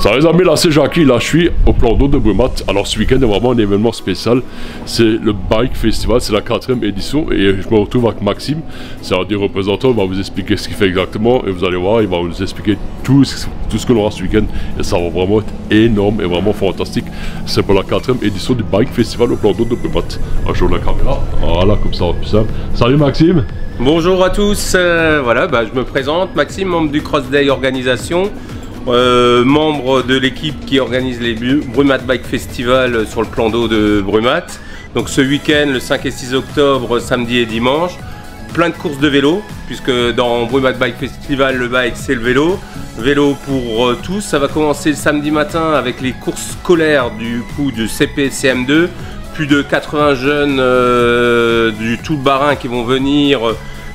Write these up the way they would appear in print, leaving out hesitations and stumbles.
Ça les amis, là c'est Jackie, là je suis au plan d'eau de Brumat. Alors ce week-end est vraiment un événement spécial. C'est le Bike Festival, c'est la 4e édition et je me retrouve avec Maxime. C'est un des représentants, il va vous expliquer ce qu'il fait exactement et vous allez voir, il va vous expliquer tout ce que l'on aura ce week-end. Et ça va vraiment être énorme et vraiment fantastique. C'est pour la 4e édition du Bike Festival au plan d'eau de Brumat. Alors je joue la caméra, voilà comme ça va plus simple. Salut Maxime. Bonjour à tous, voilà, je me présente, Maxime, membre du Cross Day Organisation. Membre de l'équipe qui organise les Brumat Bike Festival sur le plan d'eau de Brumat. Donc ce week-end, le 5 et 6 octobre, samedi et dimanche, plein de courses de vélo, puisque dans Brumat Bike Festival, le bike c'est le vélo. Vélo pour tous, ça va commencer le samedi matin avec les courses scolaires du coup de CP et CM2. Plus de 80 jeunes du tout le Bas-Rhin qui vont venir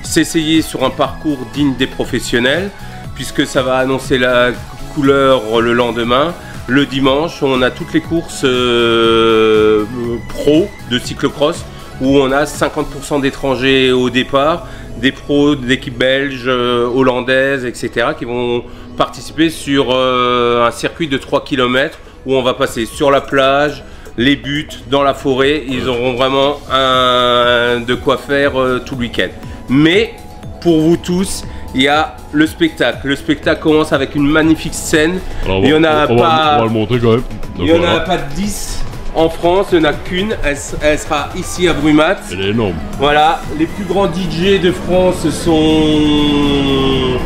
s'essayer sur un parcours digne des professionnels, puisque ça va annoncer la couleur le lendemain. Le dimanche, on a toutes les courses pro de cyclocross où on a 50% d'étrangers au départ, des pros d'équipes belges, hollandaises, etc. qui vont participer sur un circuit de 3 km où on va passer sur la plage, les buts, dans la forêt. Ils auront vraiment de quoi faire tout le week-end. Mais pour vous tous, il y a le spectacle. Le spectacle commence avec une magnifique scène. Alors, on va le montrer quand même. Il n'y en a pas 10 en France, il n'y en a qu'une. Elle sera ici à Brumat. Elle est énorme. Voilà, les plus grands DJ de France sont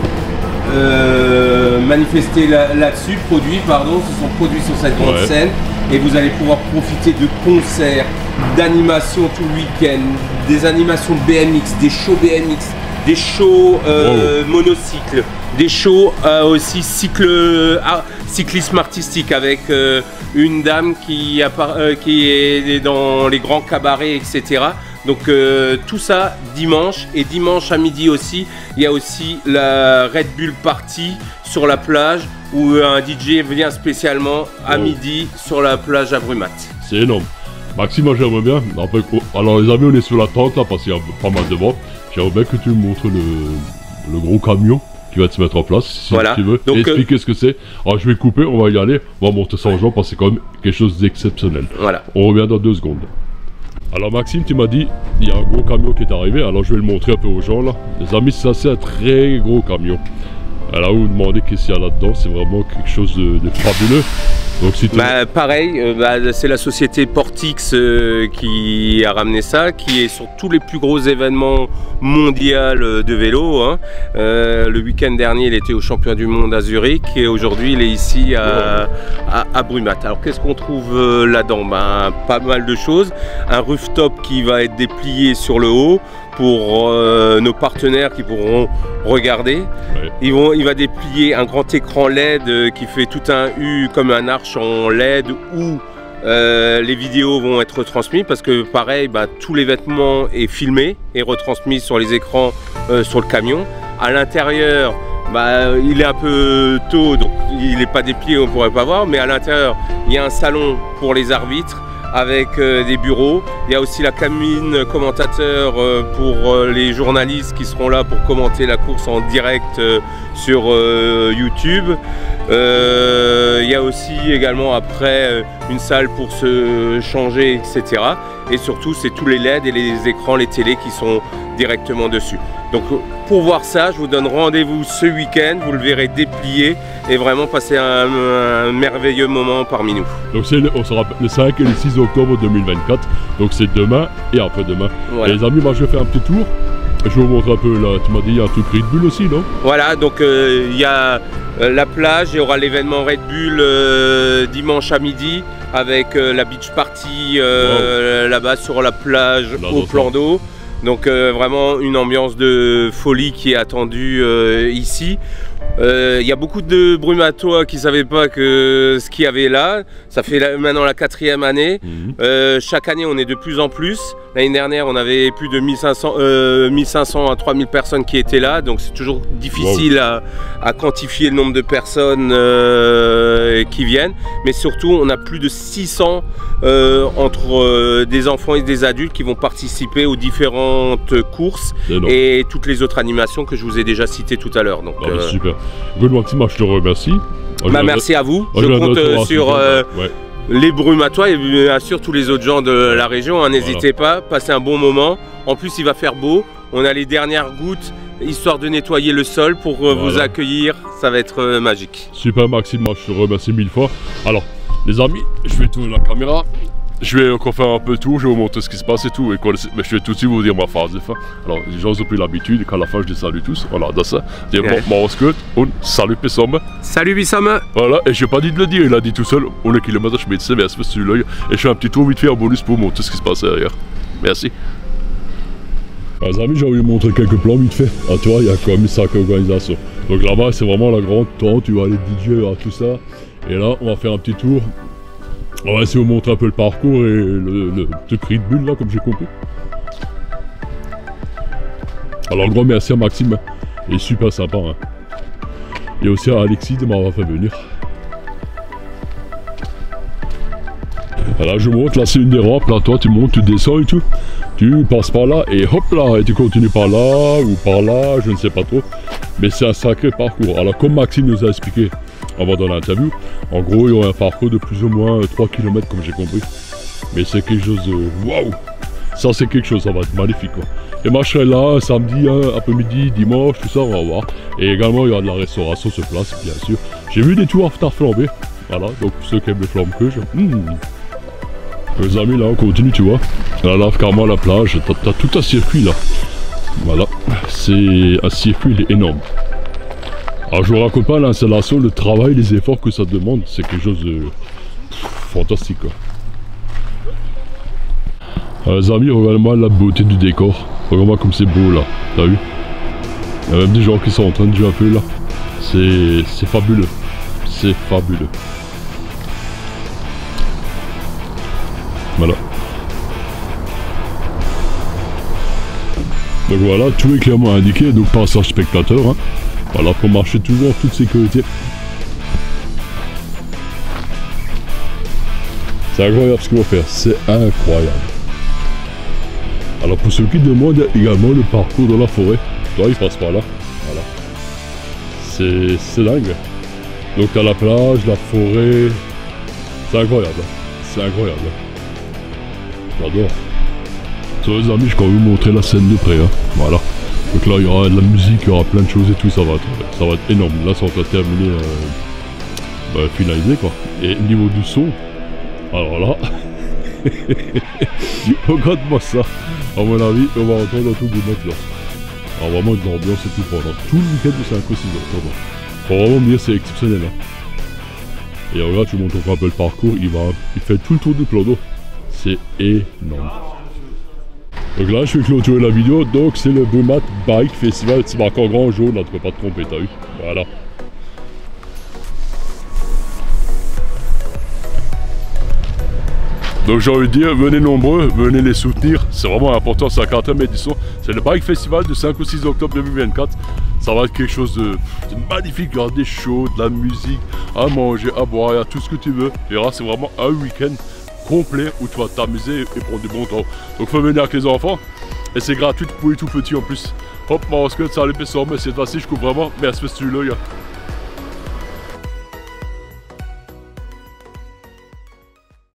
manifestés là-dessus, se sont produits sur cette grande scène. Et vous allez pouvoir profiter de concerts, d'animations tout le week-end, des animations BMX, des shows BMX, des shows monocycles, des shows aussi cyclisme artistique avec une dame qui est dans les grands cabarets, etc. Donc tout ça dimanche, et dimanche à midi aussi, il y a aussi la Red Bull Party sur la plage où un DJ vient spécialement à midi sur la plage à Brumat. C'est énorme. Maxime, moi j'aimerais bien. Alors les amis, on est sur la tente là parce qu'il y a pas mal de vent. J'aimerais bien que tu me montres le gros camion qui va se mettre en place, si tu veux. Donc, expliquer ce que c'est. Alors je vais couper, on va y aller, on va monter ça aux gens parce que c'est quand même quelque chose d'exceptionnel. Voilà. On revient dans 2 secondes. Alors Maxime, tu m'as dit, il y a un gros camion qui est arrivé, alors je vais le montrer un peu aux gens là. Les amis, ça c'est un très gros camion. Alors vous vous demandez qu'est-ce qu'il y a là-dedans, c'est vraiment quelque chose de fabuleux. Donc, si pareil, c'est la société Portix qui a ramené ça, qui est sur tous les plus gros événements mondiaux de vélo. Hein. Le week-end dernier, il était au championnat du monde à Zurich et aujourd'hui, il est ici à Brumat. Alors, qu'est-ce qu'on trouve là-dedans? Pas mal de choses. Un rooftop qui va être déplié sur le haut pour nos partenaires qui pourront regarder. Il va déplier un grand écran LED qui fait tout un U comme un arche en LED où les vidéos vont être retransmises parce que pareil, tout l'événement est filmé et retransmis sur les écrans sur le camion. À l'intérieur, il est un peu tôt donc il n'est pas déplié, on ne pourrait pas voir, mais à l'intérieur il y a un salon pour les arbitres avec des bureaux. Il y a aussi la cabine commentateur pour les journalistes qui seront là pour commenter la course en direct sur YouTube. Il y a aussi également après une salle pour se changer, etc. Et surtout, c'est tous les LED et les écrans, les télés qui sont directement dessus. Donc pour voir ça, je vous donne rendez-vous ce week-end, vous le verrez déplié et vraiment passer un merveilleux moment parmi nous. Donc c'est le 5 et le 6 octobre 2024, donc c'est demain et après-demain. Voilà. Et les amis, moi je vais faire un petit tour, je vais vous montrer un peu là, tu m'as dit il y a un truc Red Bull aussi, non? Voilà, donc il y a la plage, il y aura l'événement Red Bull dimanche à midi avec la beach party là-bas sur la plage au plan d'eau. Donc vraiment une ambiance de folie qui est attendue ici. Il y a beaucoup de Brumatois qui ne savaient pas que ce qu'il y avait là. Ça fait maintenant la 4e année. Chaque année, on est de plus en plus. L'année dernière, on avait plus de 1500 à 3000 personnes qui étaient là. Donc c'est toujours difficile à quantifier le nombre de personnes qui viennent. Mais surtout, on a plus de 600 entre des enfants et des adultes qui vont participer aux différentes courses et toutes les autres animations que je vous ai déjà citées tout à l'heure. Donc, super. Good Maxime, je te remercie. Merci à vous. Je compte sur les Brumatois et bien sûr tous les autres gens de la région. N'hésitez pas, passez un bon moment. En plus, il va faire beau. On a les dernières gouttes, histoire de nettoyer le sol pour vous accueillir. Ça va être magique. Super Maxime, moi je te remercie 1000 fois. Alors, les amis, je vais tourner la caméra. Je vais encore faire un peu le tour, je vais vous montrer ce qui se passe et tout. Mais je vais tout de suite vous dire ma phrase de fin. Alors, les gens ont pris l'habitude, qu'à la fin je les salue tous. Voilà, dans ça. Salut Pissom. Salut Pissom. Voilà, et je n'ai pas dit de le dire, il a dit tout seul. On est kilomètre, je mets de CVS sur l'œil. Et je fais un petit tour vite fait en bonus pour vous montrer ce qui se passe derrière. Merci. Les amis, j'ai envie de montrer quelques plans vite fait. À toi, il y a quand même une sacrée organisation. Donc là-bas, c'est vraiment la grande tente, tu vois les DJ, tout ça. Et là, on va faire un petit tour. On va essayer de vous montrer un peu le parcours et le petit cri de bulle là, comme j'ai compris. Alors, grand merci à Maxime, il est super sympa. Hein. Et aussi à Alexis de m'avoir fait venir. Voilà, je monte, là c'est une des rampes, là toi tu montes, tu descends et tout. Tu passes par là et hop là, et tu continues par là ou par là, je ne sais pas trop. Mais c'est un sacré parcours. Alors comme Maxime nous a expliqué avant dans l'interview, en gros il y aura un parcours de plus ou moins 3 km comme j'ai compris. Mais c'est quelque chose de... Waouh! Ça c'est quelque chose, ça va être magnifique quoi. Et moi je serai là samedi, après-midi, dimanche, tout ça on va voir. Et également il y aura de la restauration sur place, bien sûr. J'ai vu des tours à tard flambé. Voilà, donc pour ceux qui aiment le flambe que les amis, là on continue, tu vois. Là, carrément à la plage, t'as tout un circuit là. Voilà, c'est un circuit, il est énorme. Alors je vous raconte pas l'installation, le travail, les efforts que ça demande, c'est quelque chose de fantastique quoi. Les amis, regardez-moi la beauté du décor. Regardez-moi comme c'est beau là, t'as vu? Il y a même des gens qui sont en train de jouer un peu là. C'est fabuleux, c'est fabuleux. Voilà. Donc voilà, tout est clairement indiqué, donc passage spectateur. Hein. Voilà, pour marcher toujours en toute sécurité. C'est incroyable ce qu'ils vont faire, c'est incroyable. Alors pour ceux qui demandent également le parcours dans la forêt, toi il passe par là. Voilà. C'est dingue. Donc t'as la plage, la forêt. C'est incroyable. C'est incroyable. J'adore. Sur les amis, je vais vous montrer la scène de près. Hein. Voilà. Donc là, il y aura de la musique, il y aura plein de choses et tout. Ça va être énorme. Là, ça va terminer, finalisé quoi. Et au niveau du son, alors là, regarde-moi ça. À mon avis, on va entendre tout le monde là. Alors vraiment une ambiance et tout pendant tout le week-end de 5 ou 6 octobre. Faut vraiment me dire, c'est exceptionnel. Hein. Et regarde, je vous montre encore un peu le parcours. Il fait tout le tour du plan d'eau. C'est énorme. Donc là je vais clôturer la vidéo, donc c'est le Brumat Bike Festival, c'est marqué en grand jaune, là tu peux pas te tromper, t'as vu? Voilà. Donc j'ai envie de dire, venez nombreux, venez les soutenir, c'est vraiment important, c'est la 4e édition, c'est le Bike Festival du 5 au 6 octobre 2024. Ça va être quelque chose de magnifique, il y aura des shows, de la musique, à manger, à boire, il y a tout ce que tu veux. Et là c'est vraiment un week-end complet où tu vas t'amuser et prendre du bon temps. Donc faut venir avec les enfants et c'est gratuit pour les tout petits en plus. Hop, moi on se salut, mais cette fois-ci je coupe vraiment, mais à ce que tu l'œil.